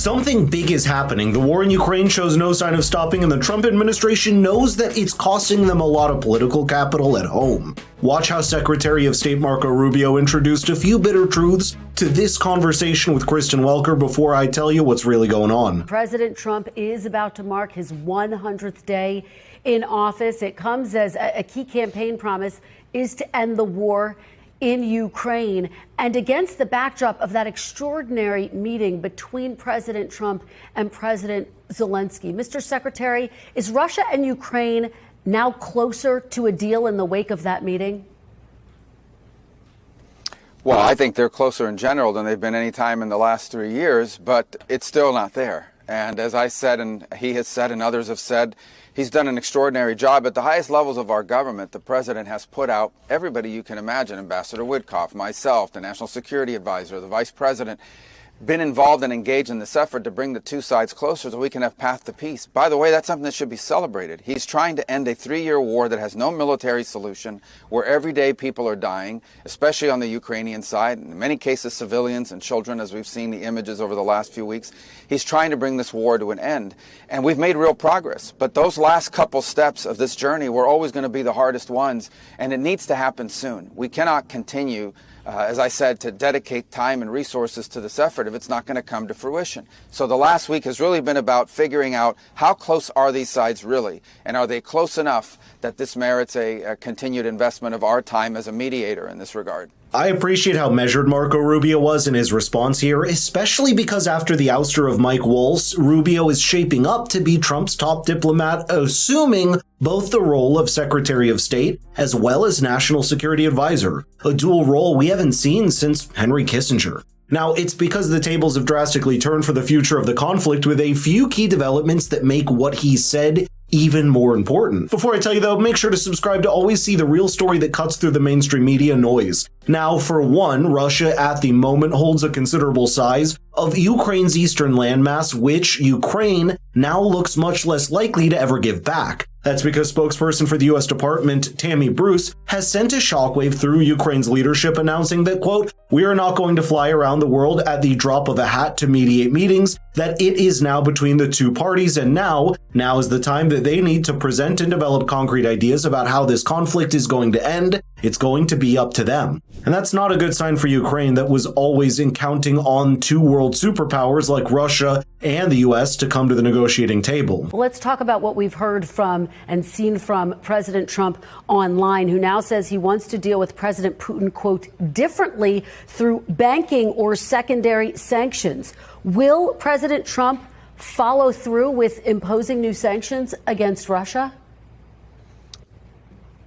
Something big is happening. The war in Ukraine shows no sign of stopping, and the Trump administration knows that it's costing them a lot of political capital at home. Watch how Secretary of State Marco Rubio introduced a few bitter truths to this conversation with Kristen Welker before I tell you what's really going on. President Trump is about to mark his 100th day in office. It comes as a key campaign promise is to end the war in Ukraine, and against the backdrop of that extraordinary meeting between President Trump and President Zelensky. Mr. Secretary, is Russia and Ukraine now closer to a deal in the wake of that meeting? Well, I think they're closer in general than they've been any time in the last 3 years, but it's still not there. And as I said, and he has said, and others have said, he's done an extraordinary job. At the highest levels of our government, the president has put out everybody you can imagine, Ambassador Witkoff, myself, the National Security Advisor, the Vice President, been involved and engaged in this effort to bring the two sides closer so we can have path to peace. By the way, that's something that should be celebrated. He's trying to end a 3-year war that has no military solution, where every day people are dying, especially on the Ukrainian side, in many cases civilians and children, as we've seen the images over the last few weeks. He's trying to bring this war to an end, and we've made real progress. But those last couple steps of this journey were always going to be the hardest ones, and it needs to happen soon. We cannot continue, as I said, to dedicate time and resources to this effort if it's not going to come to fruition. So the last week has really been about figuring out how close are these sides really, and are they close enough that this merits a continued investment of our time as a mediator in this regard. I appreciate how measured Marco Rubio was in his response here, especially because after the ouster of Mike Waltz, Rubio is shaping up to be Trump's top diplomat, assuming both the role of Secretary of State as well as National Security Advisor, a dual role we haven't seen since Henry Kissinger. Now, it's because the tables have drastically turned for the future of the conflict, with a few key developments that make what he said even more important. Before I tell you though, make sure to subscribe to always see the real story that cuts through the mainstream media noise. Now, for one, Russia at the moment holds a considerable size of Ukraine's eastern landmass, which Ukraine now looks much less likely to ever give back. That's because spokesperson for the U.S. Department, Tammy Bruce, has sent a shockwave through Ukraine's leadership announcing that, quote, "We are not going to fly around the world at the drop of a hat to mediate meetings, that it is now between the two parties, and now is the time that they need to present and develop concrete ideas about how this conflict is going to end. It's going to be up to them." And that's not a good sign for Ukraine, that was always counting on two world superpowers like Russia and the U.S. to come to the negotiating table. Let's talk about what we've heard from and seen from President Trump online, who now says he wants to deal with President Putin, quote, differently through banking or secondary sanctions. Will President Trump follow through with imposing new sanctions against Russia?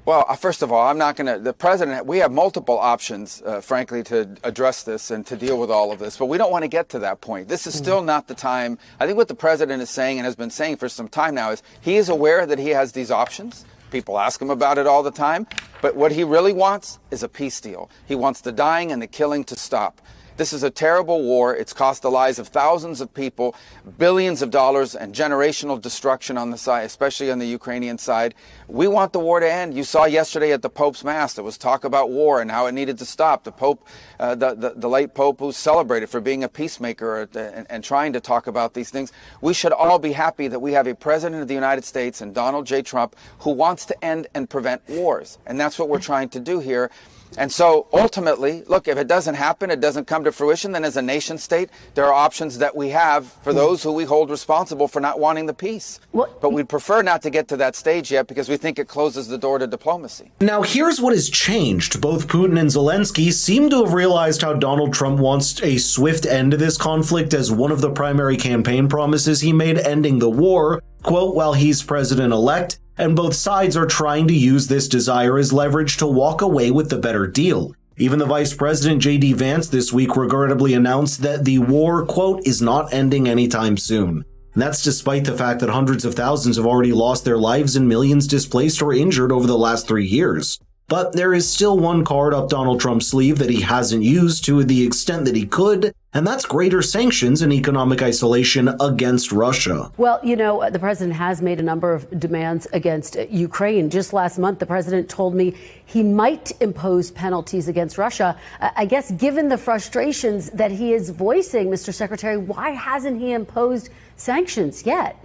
Well, first of all, I'm not going to, the president, we have multiple options, frankly, to address this and to deal with all of this, but we don't want to get to that point. This is still not the time. I think what the president is saying and has been saying for some time now is he is aware that he has these options. People ask him about it all the time, but what he really wants is a peace deal. He wants the dying and the killing to stop. This is a terrible war. It's cost the lives of thousands of people, billions of dollars, and generational destruction on the side, especially on the Ukrainian side. We want the war to end. You saw yesterday at the Pope's Mass, there was talk about war and how it needed to stop. The Pope, the late Pope, who's celebrated for being a peacemaker and trying to talk about these things. We should all be happy that we have a president of the United States and Donald J. Trump who wants to end and prevent wars. And that's what we're trying to do here. And so ultimately, look, if it doesn't happen, it doesn't come to fruition, then as a nation state, there are options that we have for those who we hold responsible for not wanting the peace. But we'd prefer not to get to that stage yet because we think it closes the door to diplomacy. Now, here's what has changed. Both Putin and Zelensky seem to have realized how Donald Trump wants a swift end to this conflict as one of the primary campaign promises he made, ending the war, quote, while he's president-elect. And both sides are trying to use this desire as leverage to walk away with the better deal. Even the Vice President J.D. Vance this week regrettably announced that the war, quote, is not ending anytime soon. And that's despite the fact that hundreds of thousands have already lost their lives and millions displaced or injured over the last 3 years. But there is still one card up Donald Trump's sleeve that he hasn't used to the extent that he could, and that's greater sanctions and economic isolation against Russia. Well, you know, the president has made a number of demands against Ukraine. Just last month, the president told me he might impose penalties against Russia. I guess given the frustrations that he is voicing, Mr. Secretary, why hasn't he imposed sanctions yet?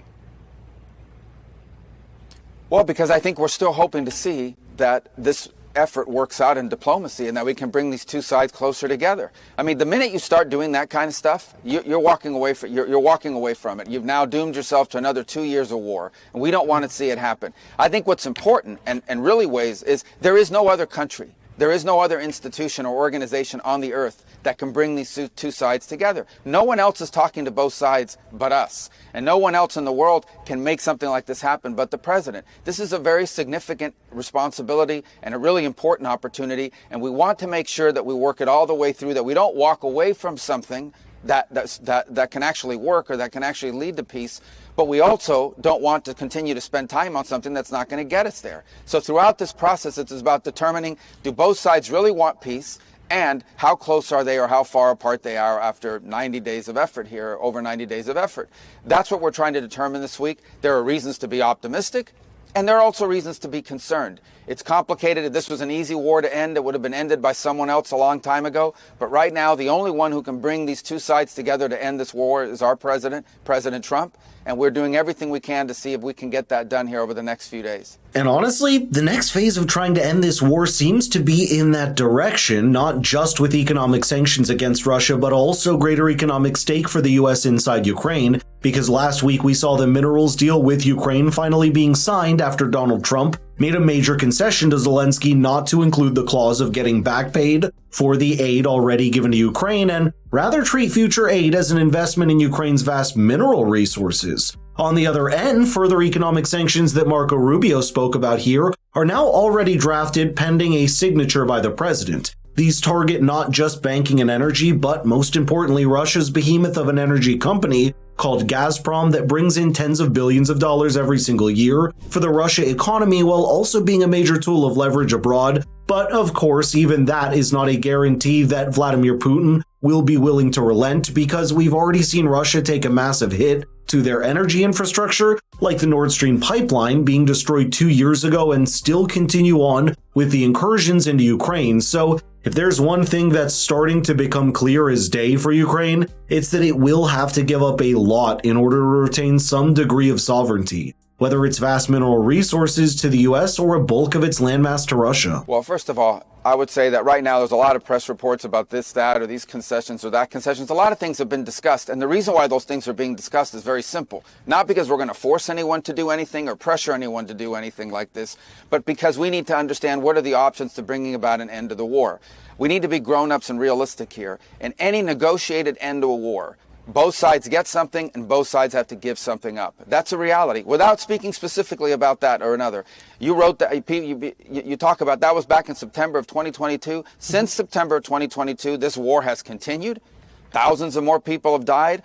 Well, because I think we're still hoping to see that this effort works out in diplomacy and that we can bring these two sides closer together. I mean, the minute you start doing that kind of stuff, you're walking away from it. You've now doomed yourself to another 2 years of war, and we don't want to see it happen. I think what's important and really weighs is there is no other country, there is no other institution or organization on the earth that can bring these two sides together. No one else is talking to both sides but us. And no one else in the world can make something like this happen but the president. This is a very significant responsibility and a really important opportunity. And we want to make sure that we work it all the way through, that we don't walk away from something that can actually work or that can actually lead to peace. But we also don't want to continue to spend time on something that's not going to get us there. So throughout this process, it's about determining, do both sides really want peace? And how close are they or how far apart they are after 90 days of effort here, over 90 days of effort. That's what we're trying to determine this week. There are reasons to be optimistic, and there are also reasons to be concerned. It's complicated. If this was an easy war to end, it would have been ended by someone else a long time ago. But right now, the only one who can bring these two sides together to end this war is our president, President Trump. And we're doing everything we can to see if we can get that done here over the next few days. And honestly, the next phase of trying to end this war seems to be in that direction, not just with economic sanctions against Russia, but also greater economic stake for the U.S. inside Ukraine. Because last week we saw the minerals deal with Ukraine finally being signed after Donald Trump made a major concession to Zelensky not to include the clause of getting back paid for the aid already given to Ukraine and rather treat future aid as an investment in Ukraine's vast mineral resources. On the other end, further economic sanctions that Marco Rubio spoke about here are now already drafted pending a signature by the president. These target not just banking and energy, but most importantly, Russia's behemoth of an energy company called Gazprom that brings in tens of billions of dollars every single year for the Russia economy while also being a major tool of leverage abroad. But of course, even that is not a guarantee that Vladimir Putin will be willing to relent, because we've already seen Russia take a massive hit to their energy infrastructure, like the Nord Stream pipeline being destroyed 2 years ago, and still continue on with the incursions into Ukraine. So if there's one thing that's starting to become clear as day for Ukraine, it's that it will have to give up a lot in order to retain some degree of sovereignty, whether it's vast mineral resources to the US or a bulk of its landmass to Russia. Well, first of all, I would say that right now there's a lot of press reports about this, that, or these concessions or that concessions. A lot of things have been discussed, and the reason why those things are being discussed is very simple. Not because we're going to force anyone to do anything or pressure anyone to do anything like this, but because we need to understand what are the options to bringing about an end to the war. We need to be grown-ups and realistic here. In any negotiated end to a war, both sides get something and both sides have to give something up. That's a reality. Without speaking specifically about that or another, you wrote that, you talk about that was back in September of 2022. Since September of 2022, this war has continued. Thousands of more people have died.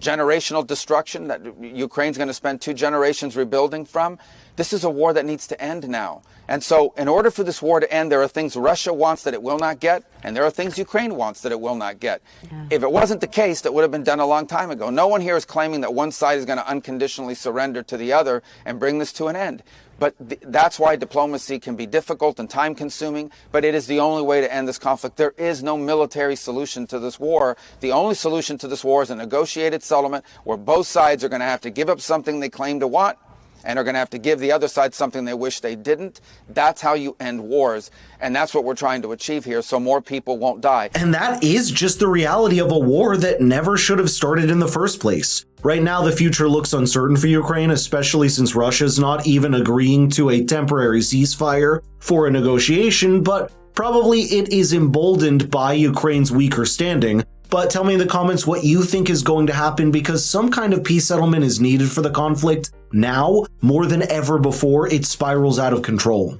Generational destruction that Ukraine's going to spend 2 generations rebuilding from. This is a war that needs to end now. And so in order for this war to end, there are things Russia wants that it will not get, and there are things Ukraine wants that it will not get. Yeah. If it wasn't the case, that would have been done a long time ago. No one here is claiming that one side is going to unconditionally surrender to the other and bring this to an end. But that's why diplomacy can be difficult and time-consuming, but it is the only way to end this conflict. There is no military solution to this war. The only solution to this war is a negotiated settlement where both sides are going to have to give up something they claim to want and are going to have to give the other side something they wish they didn't. That's how you end wars. And that's what we're trying to achieve here, so more people won't die. And that is just the reality of a war that never should have started in the first place. Right now, the future looks uncertain for Ukraine, especially since Russia's not even agreeing to a temporary ceasefire for a negotiation, but probably it is emboldened by Ukraine's weaker standing. But tell me in the comments what you think is going to happen, because some kind of peace settlement is needed for the conflict now more than ever before it spirals out of control.